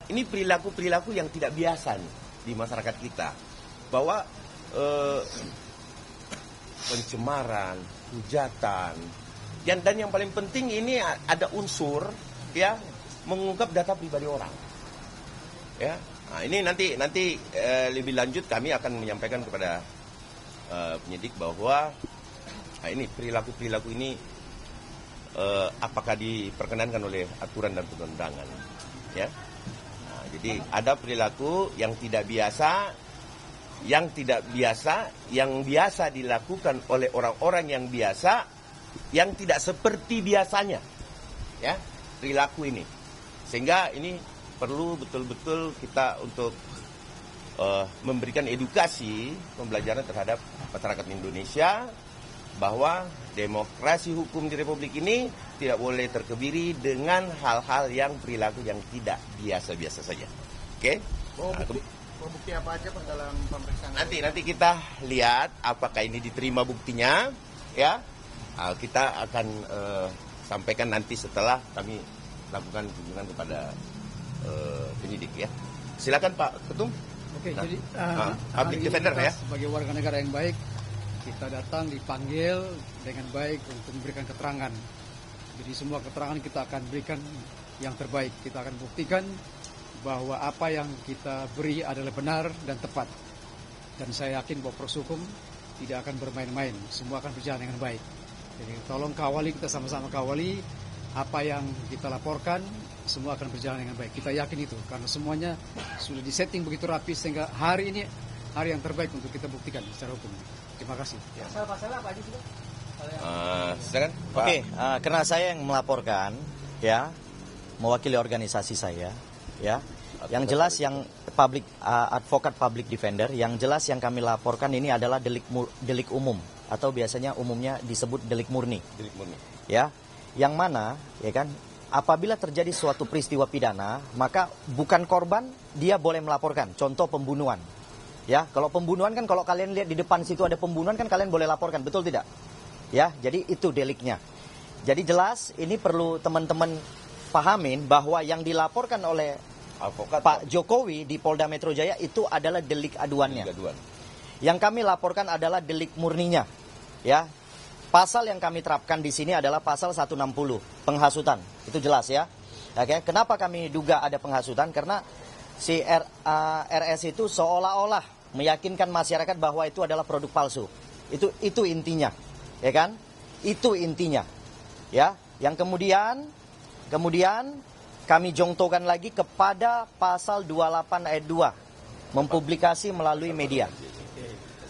ini perilaku-perilaku yang tidak biasa nih di masyarakat kita. Bahwa pencemaran, hujatan, dan yang paling penting ini ada unsur ya mengungkap data pribadi orang. Ya, nah, ini nanti lebih lanjut kami akan menyampaikan kepada penyidik bahwa ini perilaku ini apakah diperkenankan oleh aturan dan perundang-undangan. Ya, nah, jadi ada perilaku yang tidak biasa, yang biasa dilakukan oleh orang-orang yang biasa, yang tidak seperti biasanya, ya perilaku ini, sehingga ini perlu betul-betul kita untuk memberikan edukasi pembelajaran terhadap masyarakat Indonesia bahwa demokrasi hukum di Republik ini tidak boleh terkebiri dengan hal-hal yang perilaku yang tidak biasa-biasa saja. Oke? Bukti apa aja Pak dalam pemeriksaan? Nanti kita lihat apakah ini diterima buktinya, ya. Kita akan sampaikan nanti setelah kami lakukan kunjungan kepada penyidik, ya. Silakan Pak Ketum. Oke, nah, jadi public defender ya. Sebagai warga negara yang baik, kita datang dipanggil dengan baik untuk memberikan keterangan. Jadi semua keterangan kita akan berikan yang terbaik. Kita akan buktikan bahwa apa yang kita beri adalah benar dan tepat. Dan saya yakin bahwa proses hukum tidak akan bermain-main. Semua akan berjalan dengan baik. Jadi tolong kawali, kita sama-sama kawali apa yang kita laporkan, semua akan berjalan dengan baik. Kita yakin itu karena semuanya sudah disetting begitu rapi sehingga hari ini hari yang terbaik untuk kita buktikan secara hukum. Terima kasih. Pasal-pasal apa aja sih Pak? Silakan. Oke, karena saya yang melaporkan, ya, mewakili organisasi saya, ya. Yang jelas yang advokat public defender, yang jelas yang kami laporkan ini adalah delik umum atau biasanya umumnya disebut delik murni. Delik murni. Ya, yang mana, ya kan, apabila terjadi suatu peristiwa pidana, maka bukan korban dia boleh melaporkan. Contoh pembunuhan. Ya, kalau pembunuhan kan kalau kalian lihat di depan situ ada pembunuhan kan kalian boleh laporkan, betul tidak? Ya, jadi itu deliknya. Jadi jelas ini perlu teman-teman pahamin bahwa yang dilaporkan oleh Pak Jokowi di Polda Metro Jaya itu adalah delik aduannya. Yang kami laporkan adalah delik murninya. Ya. Pasal yang kami terapkan di sini adalah pasal 160, penghasutan. Itu jelas ya. Oke, kenapa kami duga ada penghasutan? Karena si RS itu seolah-olah meyakinkan masyarakat bahwa itu adalah produk palsu. Itu intinya. Ya kan? Itu intinya. Ya, yang kemudian kami jongtokan lagi kepada pasal 28 ayat 2, mempublikasi melalui media.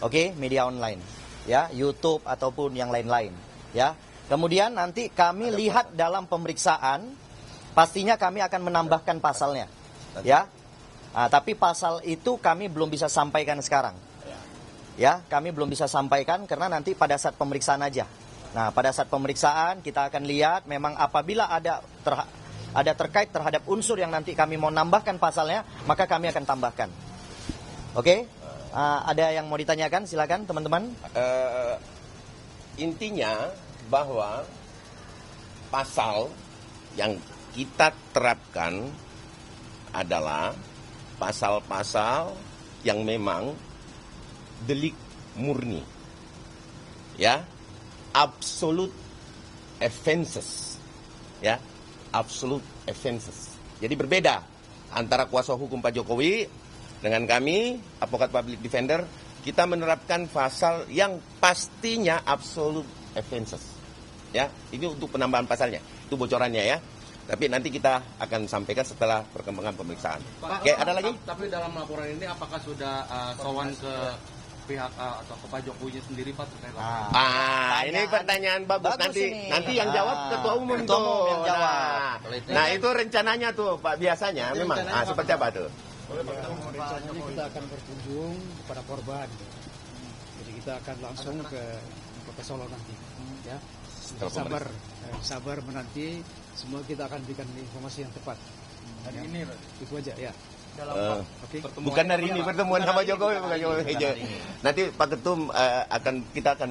Oke, media online, ya, YouTube ataupun yang lain-lain, ya. Kemudian nanti kami lihat dalam pemeriksaan, pastinya kami akan menambahkan pasalnya, ya. Nah, tapi pasal itu kami belum bisa sampaikan sekarang, ya. Kami belum bisa sampaikan karena nanti pada saat pemeriksaan aja. Nah, pada saat pemeriksaan kita akan lihat memang apabila ada terkait terhadap unsur yang nanti kami mau nambahkan pasalnya, maka kami akan tambahkan. Oke? Ada yang mau ditanyakan? Silakan teman-teman. Intinya bahwa pasal yang kita terapkan adalah pasal-pasal yang memang delik murni, ya, absolute offenses, ya, absolute offenses. Jadi berbeda antara kuasa hukum Pak Jokowi dengan kami, advokat public defender, kita menerapkan pasal yang pastinya absolute offenses. Ya, ini untuk penambahan pasalnya. Itu bocorannya ya. Tapi nanti kita akan sampaikan setelah perkembangan pemeriksaan. Pak, Oke, ada lagi? Tapi dalam laporan ini apakah sudah sowan ke pihak atau ke Pak Jokowi sendiri Pak terkait laporan? Ini pertanyaan bagus nanti yang jawab ketua umum Ketua umum tuh. yang jawab. Nah, itu rencananya tuh Pak biasanya memang. Seperti apa tuh? Rencananya kita akan berkunjung kepada korban. Jadi kita akan langsung ke Kota Solo nanti. Ya, sabar menanti. Semua kita akan berikan informasi yang tepat. Hari ini, itu aja ya. bukan hari ini pertemuan sama Jokowi, bukan Jokowi. Nanti Pak Ketum kita akan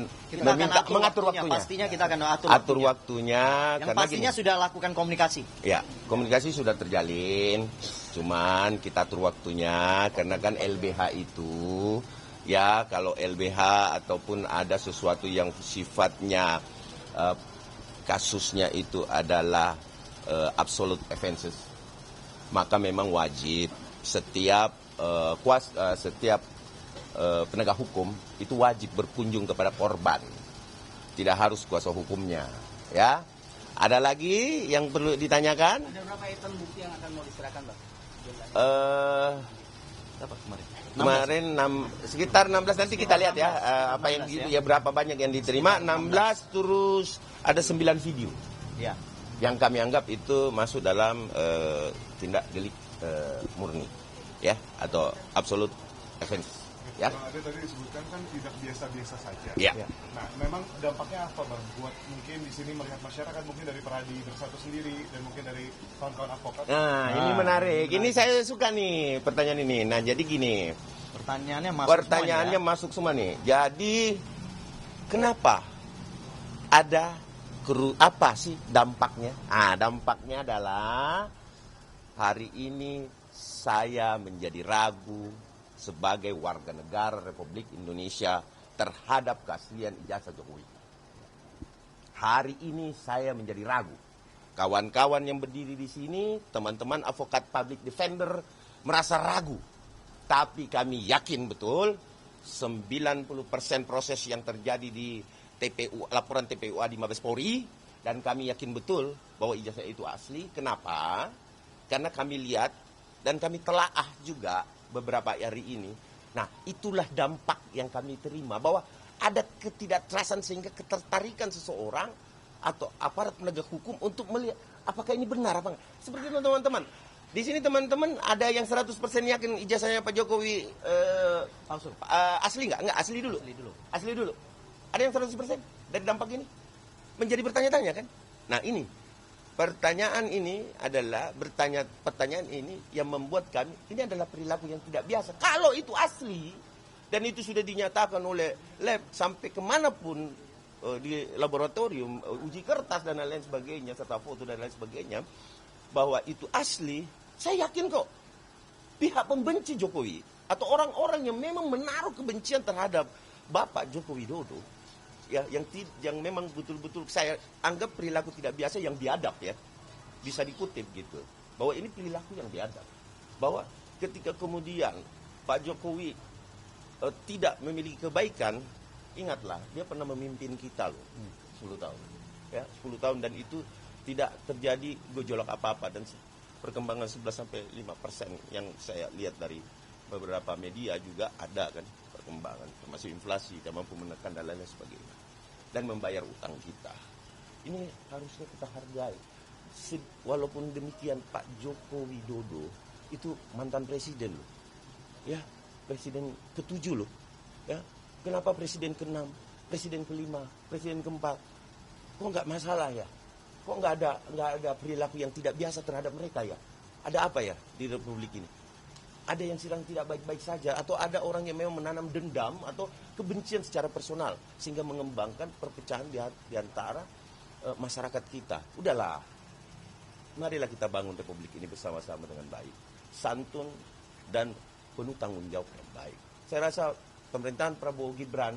mengatur waktunya. Pastinya kita akan atur waktunya. Yang pastinya sudah lakukan komunikasi. Ya, komunikasi sudah terjalin. Cuman kita atur waktunya karena kan LBH itu ya kalau LBH ataupun ada sesuatu yang sifatnya kasusnya itu adalah absolute offenses, maka memang wajib setiap penegak hukum itu wajib berkunjung kepada korban, tidak harus kuasa hukumnya. Ya, ada lagi yang perlu ditanyakan? Ada berapa item bukti yang akan mau diserahkan, Pak? Apa kemarin? Sekitar 16, nanti kita lihat ya apa yang gitu ya, berapa banyak yang diterima. 16 terus ada 9 video. Ya. Yang kami anggap itu masuk dalam tindak delik murni, ya, atau absolute offense. Ya. Kalau ada tadi disebutkan kan tidak biasa-biasa saja. Ya. Nah, memang dampaknya apa, Bang? Buat mungkin di sini melihat masyarakat mungkin dari Peradi Bersatu sendiri dan mungkin dari kawan-kawan advokat. Nah, ini menarik. Ini saya suka nih pertanyaan ini. Nah, jadi gini. Pertanyaannya masuk semua nih. Jadi kenapa ada apa sih dampaknya? Dampaknya adalah hari ini saya menjadi ragu sebagai warga negara Republik Indonesia terhadap keaslian ijazah Jokowi. Hari ini saya menjadi ragu. Kawan-kawan yang berdiri di sini, teman-teman advokat public defender merasa ragu. Tapi kami yakin betul 90% proses yang terjadi di TPU, laporan TPUA di Mabes Polri, dan kami yakin betul bahwa ijazah itu asli. Kenapa? Karena kami lihat dan kami telaah juga beberapa hari ini. Nah, itulah dampak yang kami terima, bahwa ada ketidakjelasan sehingga ketertarikan seseorang atau aparat penegak hukum untuk melihat apakah ini benar apa enggak. Seperti teman-teman, di sini teman-teman ada yang 100% yakin ijazahnya Pak Jokowi Palsu. Asli enggak? Enggak, asli dulu. Asli dulu. Ada yang 100% dari dampak ini? Menjadi bertanya-tanya kan? Nah, ini pertanyaan ini adalah pertanyaan ini yang membuat kami, ini adalah perilaku yang tidak biasa. Kalau itu asli dan itu sudah dinyatakan oleh lab sampai kemanapun di laboratorium, uji kertas dan lain sebagainya, serta foto dan lain sebagainya, bahwa itu asli, saya yakin kok pihak pembenci Jokowi atau orang-orang yang memang menaruh kebencian terhadap Bapak Joko Widodo, ya, yang memang betul-betul saya anggap perilaku tidak biasa yang biadab, ya, bisa dikutip gitu, bahwa ini perilaku yang biadab, bahwa ketika kemudian Pak Jokowi tidak memiliki kebaikan, ingatlah dia pernah memimpin kita loh 10 tahun, ya, 10 tahun, dan itu tidak terjadi gejolak apa-apa, dan perkembangan 11-5% yang saya lihat dari beberapa media juga ada kan perkembangan, termasuk inflasi, tidak mampu menekan dan lain sebagainya, dan membayar utang kita. Ini harusnya kita hargai. Walaupun demikian Pak Joko Widodo itu mantan presiden loh, ya, presiden ke-7 loh, ya. Kenapa presiden ke-6, presiden ke-5, presiden ke-4 kok nggak masalah ya? Kok nggak ada perilaku yang tidak biasa terhadap mereka ya? Ada apa ya di Republik ini? Ada yang sedang tidak baik-baik saja, atau ada orang yang memang menanam dendam atau kebencian secara personal sehingga mengembangkan perpecahan di antara masyarakat kita. Udahlah, marilah kita bangun Republik ini bersama-sama dengan baik, santun dan penuh tanggung jawab yang baik. Saya rasa pemerintahan Prabowo Gibran,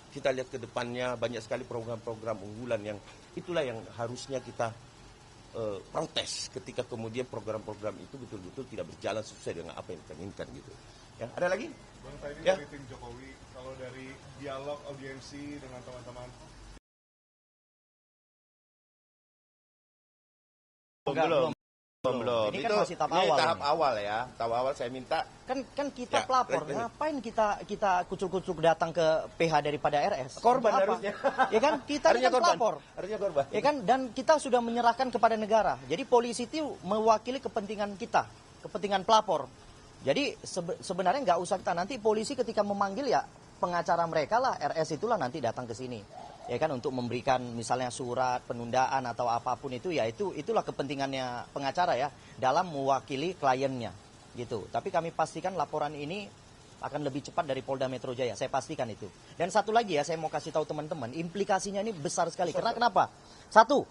kita lihat ke depannya banyak sekali program-program unggulan yang itulah yang harusnya kita protes ketika kemudian program-program itu betul-betul tidak berjalan sesuai dengan apa yang kita inginkan gitu. Ya, ada lagi? Bang, tadi Ya. dari tim Jokowi, kalau dari dialog audiensi dengan teman-teman Belum. Ini kan Itu masih tahap ini awal tahap ini. awal ya. Tahap awal saya minta Kan kita Ya, pelapor, lanjut. ngapain kita kucuk-kucuk datang ke PH daripada RS? korban Untuk apa? harusnya. Ya kan, kita ini Harusnya kan korban. pelapor. Harusnya korban. Ya kan, dan kita sudah menyerahkan kepada negara. Jadi polisi itu mewakili kepentingan kita, kepentingan pelapor. Jadi sebenarnya nggak usah kita, nanti polisi ketika memanggil ya pengacara mereka lah, RS itulah nanti datang ke sini. ya kan, untuk memberikan misalnya surat penundaan atau apapun itu, ya itulah kepentingannya pengacara ya dalam mewakili kliennya gitu. Tapi kami pastikan laporan ini akan lebih cepat dari Polda Metro Jaya, saya pastikan itu. Dan satu lagi ya, saya mau kasih tahu teman-teman, implikasinya ini besar sekali. Karena kenapa? Satu,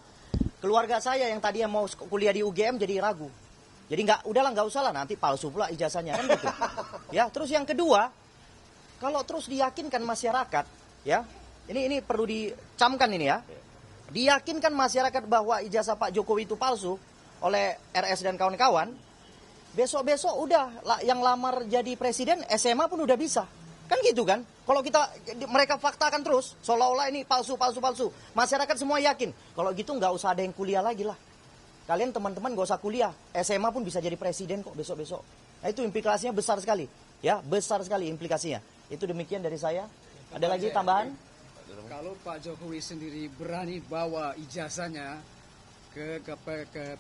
keluarga saya yang tadi mau kuliah di UGM jadi ragu. Jadi nggak usah lah, nanti palsu pula ijazahnya kan gitu. Ya, terus yang kedua, kalau terus diyakinkan masyarakat, ya, ini perlu dicamkan ini ya, diyakinkan masyarakat bahwa ijazah Pak Jokowi itu palsu oleh RS dan kawan-kawan, besok-besok udah yang lamar jadi presiden SMA pun udah bisa. Kan gitu kan? Kalau mereka faktakan terus, seolah-olah ini palsu, masyarakat semua yakin. Kalau gitu nggak usah ada yang kuliah lagi lah. Kalian teman-teman nggak usah kuliah, SMA pun bisa jadi presiden kok besok-besok. Nah itu implikasinya besar sekali. Ya, besar sekali implikasinya. Itu demikian dari saya. Ada lagi tambahan? Kalau Pak Jokowi sendiri berani bawa ijazahnya ke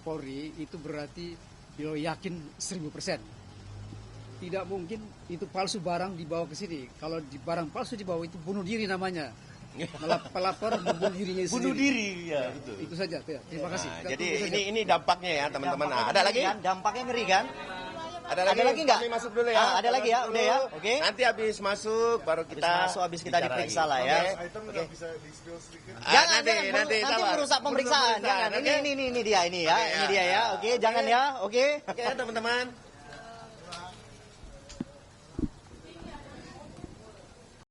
Polri, itu berarti beliau yakin 1000%. Tidak mungkin itu palsu barang dibawa ke sini. Kalau barang palsu dibawa itu bunuh diri namanya. Pelapor membunuh dirinya sendiri. Bunuh diri, ya betul. Itu saja. Ya. Terima kasih. Nah, jadi ini dampaknya ya teman-teman. Nah, ada lagi? Dampaknya ngeri kan? Ada lagi nggak? Kami masuk dulu ya. Ada lagi ya, udah ya. Oke. Nanti habis masuk baru kita habis kita diperiksa lah ya. Item nggak bisa di-spill sedikit. Nanti merusak pemeriksaan. Jangan. Ini dia ya. Ini dia ya. Oke, jangan ya. Oke. Oke teman-teman.